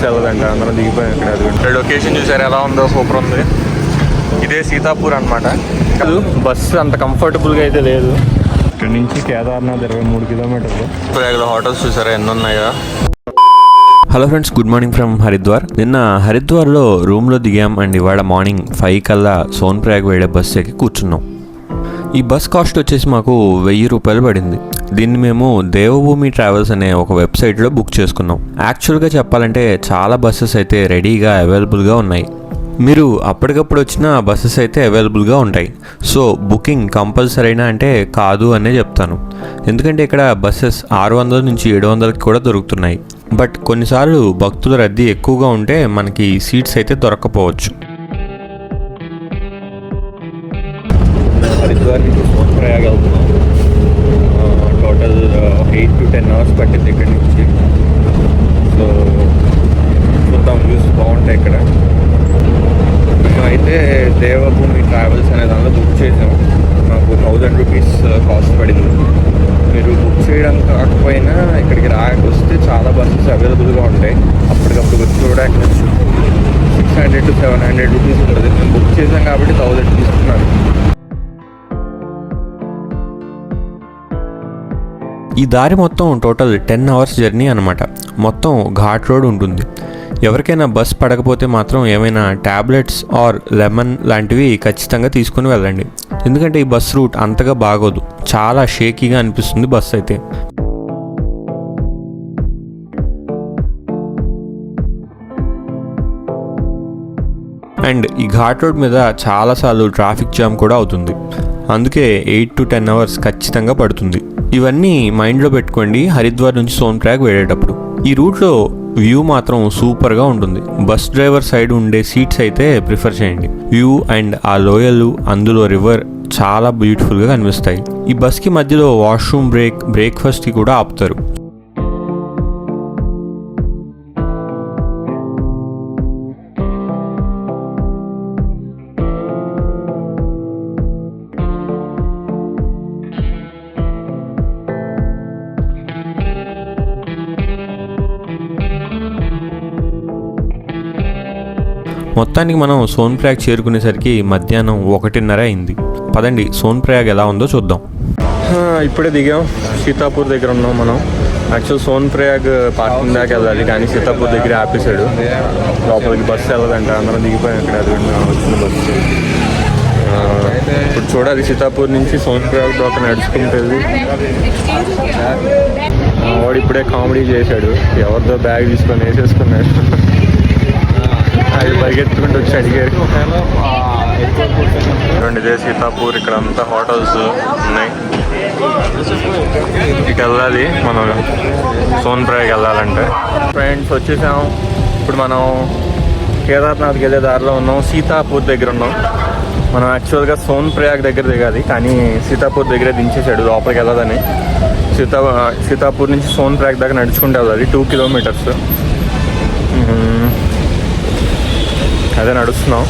వెళ్ళదంట, అందరం దిగిపోయాం ఇక్కడ. అది లొకేషన్ చూసారు ఎలా ఉందో, సూపర్ ఉంది. ఇదే సీతాపూర్ అనమాట. బస్సు అంత కంఫర్టబుల్గా అయితే లేదు. ఇక్కడ నుంచి కేదార్నాథ్ 23 కిలోమీటర్లు. ప్రయాగ్లో హోటల్స్ చూసారా ఎన్ని ఉన్నాయో. Hello friends, good morning from Haridwar. నిన్న హరిద్వార్లో రూమ్లో దిగాం అండ్ ఇవాళ మార్నింగ్ 5 కల్లా సోన్ప్రయాగ్ వెళ్ళే బస్సు ఎక్కి కూర్చున్నాం. ఈ బస్ కాస్ట్ వచ్చేసి మాకు 1000 రూపాయలు పడింది. దీన్ని మేము దేవభూమి ట్రావెల్స్ అనే ఒక వెబ్సైట్లో బుక్ చేసుకున్నాం. యాక్చువల్గా చెప్పాలంటే చాలా బస్సెస్ అయితే రెడీగా అవైలబుల్గా ఉన్నాయి. మీరు అప్పటికప్పుడు వచ్చిన బస్సెస్ అయితే అవైలబుల్గా ఉంటాయి. సో బుకింగ్ కంపల్సరీనా అంటే కాదు అనే చెప్తాను. ఎందుకంటే ఇక్కడ బస్సెస్ 600 నుంచి 700కి కూడా దొరుకుతున్నాయి. బట్ కొన్నిసార్లు భక్తుల రద్దీ ఎక్కువగా ఉంటే మనకి సీట్స్ అయితే దొరక్కపోవచ్చు. హరిద్వార్ నుంచి సోన్ప్రయాగ్ వెళ్తున్నాం. టోటల్ 8 to 10 అవర్స్ పట్టింది ఇక్కడి నుంచి. సో చూద్దాం, వ్యూస్ బాగుంటాయి ఇక్కడ. మేమైతే దేవభూమి ట్రావెల్స్ అనే దానిలో బుక్ చేసాం. మాకు 1000 రూపీస్ కాస్ట్ పడింది. మీరు బుక్ చేయడం కాకపోయినా ఇక్కడికి వస్తే చాలా బస్సెస్ అవైలబుల్గా ఉంటాయి. అప్పటికప్పుడు వచ్చి కూడా ఎక్కడొచ్చు. 600 to 700 రూపీస్ ఉంటుంది. మేము బుక్ చేసాం కాబట్టి 1000 తీసుకున్నాను. ఈ దారి మొత్తం టోటల్ 10 అవర్స్ జర్నీ అనమాట. మొత్తం ఘాట్ రోడ్ ఉంటుంది. ఎవరికైనా బస్ పడకపోతే మాత్రం ఏమైనా ట్యాబ్లెట్స్ ఆర్ లెమన్ లాంటివి ఖచ్చితంగా తీసుకుని వెళ్ళండి. ఎందుకంటే ఈ బస్ రూట్ అంతగా బాగోదు, చాలా షేకీగా అనిపిస్తుంది బస్ అయితే. అండ్ ఈ ఘాట్ రోడ్ మీద చాలాసార్లు ట్రాఫిక్ జామ్ కూడా అవుతుంది. అందుకే 8 to 10 అవర్స్ ఖచ్చితంగా పడుతుంది. ఇవన్నీ మైండ్లో పెట్టుకోండి హరిద్వార్ నుంచి సోన్ప్రయాగ్ వెళ్ళేటప్పుడు. ఈ రూట్లో వ్యూ మాత్రం సూపర్గా ఉంటుంది. బస్ డ్రైవర్ సైడ్ ఉండే సీట్స్ అయితే ప్రిఫర్ చేయండి. వ్యూ అండ్ ఆ లోయలు, అందులో రివర్ చాలా బ్యూటిఫుల్గా కనిపిస్తాయి. ఈ బస్కి మధ్యలో వాష్రూమ్ బ్రేక్ఫాస్ట్కి కూడా ఆపుతారు. మొత్తానికి మనం సోన్ప్రయాగ్ చేరుకునేసరికి మధ్యాహ్నం 1:30 అయింది. పదండి సోన్ప్రయాగ్ ఎలా ఉందో చూద్దాం. ఇప్పుడే దిగాం. సీతాపూర్ దగ్గర ఉన్నాం మనం. యాక్చువల్ సోన్ప్రయాగ్ పార్కింగ్ దాకా వెళ్ళాలి, కానీ సీతాపూర్ దగ్గర ఆపేశాడు. లోపలికి బస్సు వెళ్ళదంట, అందరం దిగిపోయాం ఇక్కడ. అది వచ్చిన బస్సు ఇప్పుడు చూడాలి. సీతాపూర్ నుంచి సోన్ప్రయాగ్ దాకా నడుచుకుంటుంది. వాడు ఇప్పుడే కామెడీ చేశాడు, ఎవరిదో బ్యాగ్ తీసుకొని వేసేసుకున్నాడు. అది పరిగెత్తుకుంటూ వచ్చి అడిగారు. ఇదే సీతాపూర్. ఇక్కడ అంతా హోటల్స్ ఉన్నాయి. ఇక వెళ్ళాలి మనం సోన్ప్రయాగ్ వెళ్ళాలంటే. ఫ్రెండ్స్ వచ్చేసాం. ఇప్పుడు మనం కేదార్నాథ్కి వెళ్ళే దారిలో ఉన్నాం. సీతాపూర్ దగ్గర ఉన్నాం. మనం యాక్చువల్గా సోన్ప్రయాగ్ దగ్గర దిగాలి, కానీ సీతాపూర్ దగ్గరే దించేశాడు లోపలికి వెళ్ళదని. సీతాపూర్ నుంచి సోన్ప్రయాగ్ దగ్గర నడుచుకుంటూ వెళ్ళాలి. 2 కిలోమీటర్స్. అదే నడుస్తున్నాం.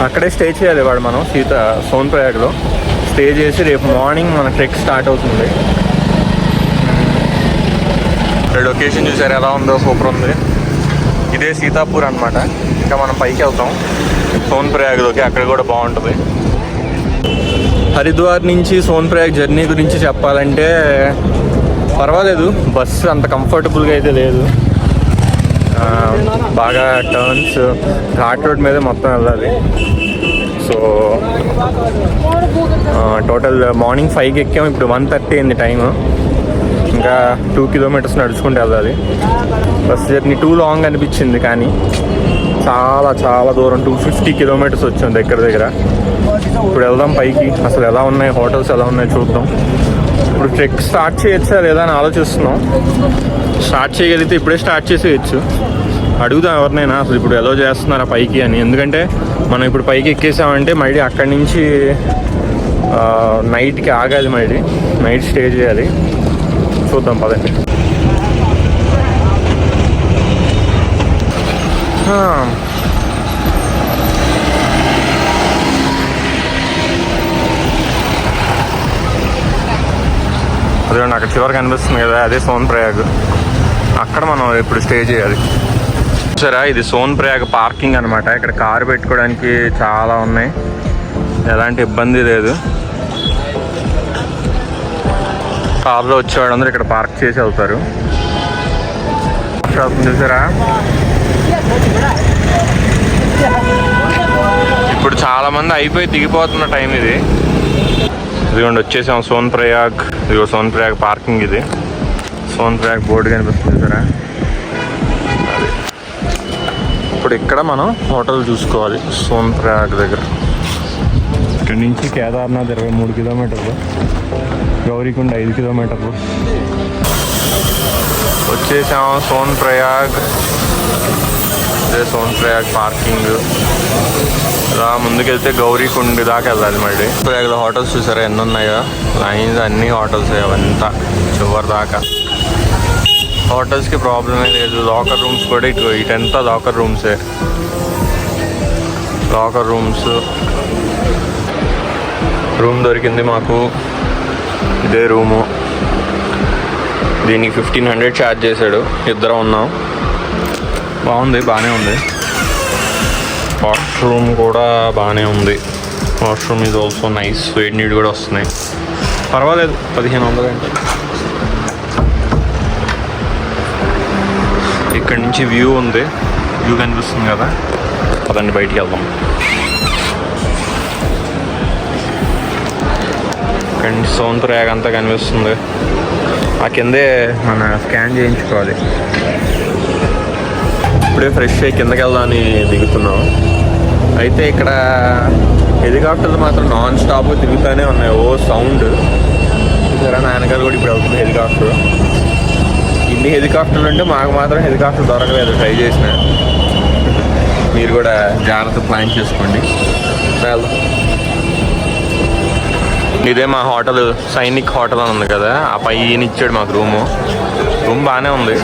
అక్కడే స్టే చేయాలి వాడు. మనం సోన్ప్రయాగ్లో స్టే చేసి రేపు మార్నింగ్ మన ట్రెక్ స్టార్ట్ అవుతుంది. లొకేషన్ చూసారు ఎలా ఉందో, సూపర్ ఉంది. ఇదే సీతాపూర్ అనమాట. ఇంకా మనం పైకి వెళ్తాం సోన్ప్రయాగ్లోకి, అక్కడ కూడా బాగుంటుంది. హరిద్వార్ నుంచి సోన్ప్రయాగ్ జర్నీ గురించి చెప్పాలంటే పర్వాలేదు. బస్సు అంత కంఫర్టబుల్గా అయితే లేదు. బాగా టర్న్స్, ఘాట్ రోడ్ మీద మొత్తం వెళ్ళాలి. సో టోటల్ మార్నింగ్ 5కి ఎక్కాము. ఇప్పుడు 1:30 అయింది టైము. ఇంకా 2 కిలోమీటర్స్ నడుచుకుంటూ వెళ్ళాలి. బస్ జర్నీ టూ లాంగ్ అనిపించింది, కానీ చాలా చాలా దూరం 250 కిలోమీటర్స్ వచ్చాం దగ్గర. ఇప్పుడు వెళ్దాం పైకి. అసలు ఎలా ఉన్నాయి హోటల్స్, ఎలా ఉన్నాయి చూద్దాం. ఇప్పుడు ట్రెక్ స్టార్ట్ చేయొచ్చా లేదా అని ఆలోచిస్తున్నాం. స్టార్ట్ చేయగలిగితే ఇప్పుడే స్టార్ట్ చేసేయచ్చు. అడుగుదాం ఎవరినైనా అసలు ఇప్పుడు ఎలా చేస్తున్నారా పైకి అని. ఎందుకంటే మనం ఇప్పుడు పైకి ఎక్కేసామంటే మళ్ళీ అక్కడి నుంచి నైట్కి ఆగాలి, మళ్ళీ నైట్ స్టే చేయాలి. చూద్దాం పదండి. అదే అక్కడ చివరికి కనిపిస్తుంది కదా, అదే సోన్ప్రయాగ్. అక్కడ మనం ఇప్పుడు స్టే చేయాలి. సరే, ఇది సోన్ప్రయాగ్ పార్కింగ్ అనమాట. ఇక్కడ కారు పెట్టుకోవడానికి చాలా ఉన్నాయి, ఎలాంటి ఇబ్బంది లేదు. కార్లో వచ్చేవాళ్ళందరూ ఇక్కడ పార్క్ చేసి వెళ్తారు. చూసారా, ఇప్పుడు చాలా మంది అయిపోయి దిగిపోతున్న టైం ఇది. ఇదిగోండి వచ్చేసాం సోన్ప్రయాగ్. ఇదిగో సోన్ప్రయాగ్ పార్కింగ్. ఇది సోన్ప్రయాగ్ బోర్డు కనిపిస్తుంది చూసారా. అది ఇప్పుడు ఇక్కడ మనం హోటల్ చూసుకోవాలి సోన్ప్రయాగ్ దగ్గర. ఇక్కడి నుంచి కేదార్నాథ్ 23 కిలోమీటర్లు, గౌరీకుండ 5 కిలోమీటర్లు. వచ్చేసాం సోన్ప్రయాగ్. అదే సోన్ప్రయాగ్ పార్కింగ్. ఇలా ముందుకెళ్తే గౌరీకుండ దాకా వెళ్ళాలి. మళ్ళీ ప్రయాగ్లో హోటల్స్ చూసారా ఎన్ని ఉన్నాయో, లైన్స్ అన్ని హోటల్స్ అవంతా చివరి దాకా. హోటల్స్కి ప్రాబ్లమే లేదు. లాకర్ రూమ్స్ కూడా ఇటంతా లాకర్ రూమ్సే. Locker rooms. రూమ్ దొరికింది మాకు, ఇదే రూము. దీనికి 1500 ఛార్జ్ చేశాడు. ఇద్దరం ఉన్నాం. బాగుంది, బాగానే ఉంది. వాష్రూమ్ కూడా బాగానే ఉంది. Washroom is also nice. వేడి నీళ్ళు కూడా వస్తున్నాయి, పర్వాలేదు. 1500 అంటే. ఇక్కడ నుంచి వ్యూ ఉంది, వ్యూ కనిపిస్తుంది కదా. పదండి బయటికి వెళ్దాం. ఇక్కడ నుంచి సోన్ప్రయాగ్ అంతా కనిపిస్తుంది. ఆ కిందే మన స్కాన్ చేయించుకోవాలి. ఇప్పుడే ఫ్రెష్ అయ్యి కిందకి వెళ్దామని దిగుతున్నాం. అయితే ఇక్కడ హెలికాప్టర్లు మాత్రం నాన్ స్టాప్ తిరుగుతూనే ఉన్నాయి. ఓ సౌండ్ సరే. నాన్నగారు కూడా ఇప్పుడు వెళ్తుంది హెలికాప్టర్. ఇన్ని హెలికాప్టర్లు ఉంటే మాకు మాత్రం హెలికాప్టర్ దొరకలేదు. ట్రై చేసిన. మీరు కూడా జాగ్రత్త ప్లాన్ చేసుకోండి. ఇదే మా హోటల్, సైనిక్ హోటల్ అని ఉంది కదా. ఆ పైన ఇచ్చాడు మాకు రూమ్ బాగానే ఉంది.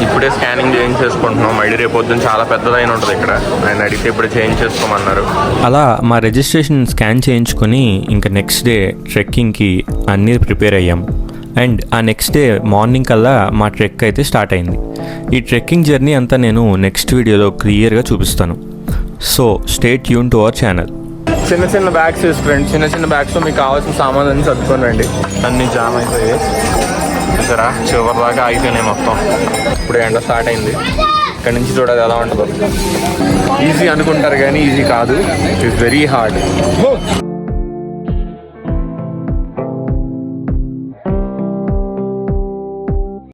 ఇప్పుడే స్కానింగ్ చేయించేసుకుంటున్నాం. మళ్ళీ రేపు పొద్దున్న చాలా పెద్దదైన ఉంటుంది ఇక్కడ. ఆయన అడిగితే ఇప్పుడే చేయించేసుకోమన్నారు. అలా మా రిజిస్ట్రేషన్ స్కాన్ చేయించుకొని ఇంకా నెక్స్ట్ డే ట్రెక్కింగ్కి అన్నీ ప్రిపేర్ అయ్యాం. అండ్ ఆ నెక్స్ట్ డే మార్నింగ్ కల్లా మా ట్రెక్ అయితే స్టార్ట్ అయింది. ఈ ట్రెక్కింగ్ జర్నీ అంతా నేను నెక్స్ట్ వీడియోలో క్లియర్గా చూపిస్తాను. So stay tune to our channel. చిన్న చిన్న బ్యాగ్స్ తీసుకురండి. చిన్న చిన్న బ్యాగ్స్లో మీకు కావాల్సిన సామాన్లు అన్నీ సర్దుకొని రండి. అన్నీ జామ్ అయిపోయాయి చూసారా, చివరి దాకా అయిపోయినాయి మొత్తం. ఇప్పుడు ఎండ స్టార్ట్ అయింది. ఇక్కడ నుంచి చూడాలి ఎలా ఉంటుందో. ఈజీ అనుకుంటారు కానీ ఈజీ కాదు. It's very hard.